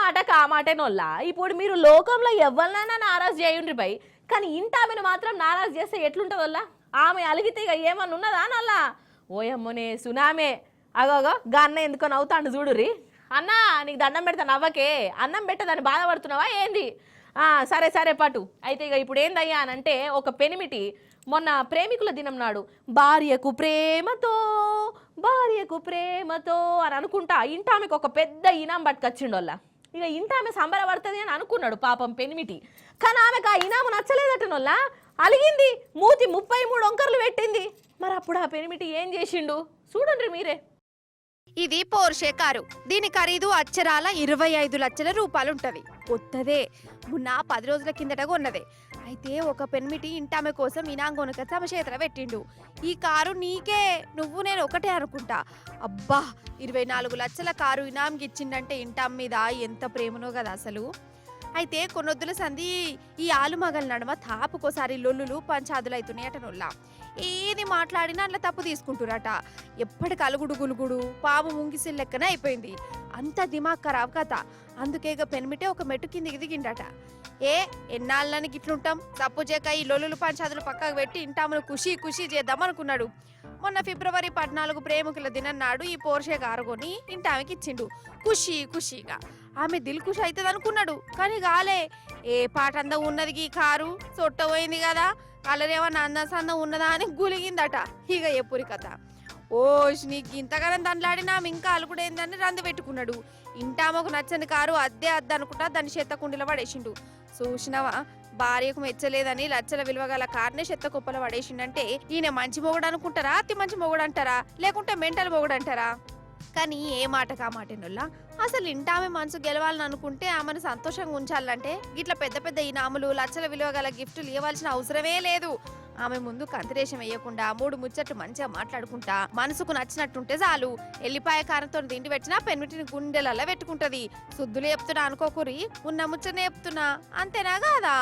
మాటకు ఆ మాటేనోళ్ళ ఇప్పుడు మీరు లోకంలో ఎవరినైనా నారాజు చేయండి పై కానీ ఇంట ఆమెను మాత్రం నారాజు చేస్తే ఎట్లుంటుంది వల్ల ఆమె అలిగితే ఇక ఏమన్నా ఉన్నదా నల్లా ఓయమ్మనే సునామే అగోగో గన్న ఎందుకో నవ్వుతాండు చూడురి అన్నా నీకు దండం పెడతా నవ్వకే అన్నం పెట్టదని బాధపడుతున్నావా ఏంది సరే సరే పటు అయితే ఇక ఇప్పుడు ఏందయ్యా అని అంటే ఒక పెనిమిటి మొన్న ప్రేమికుల దినం నాడు భార్యకు ప్రేమతో అని అనుకుంటా ఇంట ఆమెకు ఒక పెద్ద ఇనాం పట్టుకొచ్చిండోళ్ళ ఇక ఇంట ఆమె సంబరపడుతుంది అని అనుకున్నాడు పాపం పెనిమిటి కానీ ఆమెకు ఆ ఇనాము నచ్చలేదటనోళ్ళ అలిగింది మూతి 33 వంకర్లు పెట్టింది మరి అప్పుడు ఆ పెనిమిటి ఏం చేసిండు చూడండి మీరే. ఇది పోర్షే కారు. దీని ఖరీదు అచ్చరాల 25 లక్షల రూపాయలు ఉంటది. కొత్తదే, మొన్న 10 రోజుల కిందట కొన్నదే. అయితే ఒక పెన్మిటి ఇంటామె కోసం ఇనాం కొనుకొచ్చి ఆమె చేతిలో పెట్టిండు. ఈ కారు నీకే, నువ్వు నేను ఒకటే అనుకుంటా. అబ్బా 24 లక్షల కారు ఇనాంకి ఇచ్చిండంటే ఇంటాం మీద ఎంత ప్రేమనో కదా అసలు. అయితే కొన్నొద్దుల సంధి ఈ ఆలుమగల నడమ తాపుకోసారి లొల్లులు పంచాదులు అవుతున్నాయటనొల్లా. ఏది మాట్లాడినా అట్లా తప్పు తీసుకుంటురట. ఎప్పటికి అలుగుడు గులుగుడు పాము ముంగిసిల్ లెక్కనే అయిపోయింది. అంత దిమాగ్ ఖరాబ్ కథ. అందుకే ఇక పెనిమిటే ఒక మెట్టు కిందికి దిగిండట. ఎన్నాళ్ళని గిట్లుంటాం, తప్పు చేక ఈ లొల్లులు పంచాదులు పక్కకు పెట్టి ఇంటామును ఖుషి చేద్దాం అనుకున్నాడు. మొన్న ఫిబ్రవరి 14 ప్రేమికుల దినం నాడు ఈ పోర్షే కారు కొని ఇంటామెకి ఇచ్చిండు. ఖుషిగా ఆమె దిల్ ఖుషి అవుతుంది అనుకున్నాడు, కానీ గాలే. ఏ పాట అందం ఉన్నది ఈ కారు, సొట్టపోయింది కదా, కలర్ ఏమన్నా అందం ఉన్నదా అని గులిగిందట. ఇక ఎప్పురి కథ. నీకు ఇంతగానం దండలాడినా ఇంకా అలుగుడేందని రందు పెట్టుకున్నాడు. ఇంటామకు నచ్చని కారు అద్దే అనుకుంటా దాన్ని చెత్త కుండీలో పడేసిండు. చూసినవా, భార్యకు మెచ్చలేదని లచ్చల విలువగల కార్నే చెత్త కుప్పల పడేసిండంటే ఈయన మంచి మొగుడు అనుకుంటారా, అతి మంచి మొగుడు అంటారా, లేకుంటే మెంటల్ మొగుడు అంటారా? కానీ ఏ మాటకా మాటేనొల్లా. అసలు ఇంటామె మనసు గెలవాలని అనుకుంటే ఆమెను సంతోషంగా ఉంచాలంటే ఇట్లా పెద్ద ఇనాములు లచ్చల విలువ గల గిఫ్టులు ఇవ్వాల్సిన అవసరమే లేదు. ఆమె ముందు కంతిరేషం వేయకుండా 3 ముచ్చట్లు మంచిగా మాట్లాడుకుంటా మనసుకు నచ్చినట్టుంటే చాలు. ఎల్లిపాయ కారంతో తిండి పెట్టినా పెన్మిటిని గుండెలల్లా పెట్టుకుంటది. శుద్ధులు చెప్తున్నా అనుకోకురి, ఉన్న ముచ్చనే చెప్తున్నా, అంతేనా కాదా?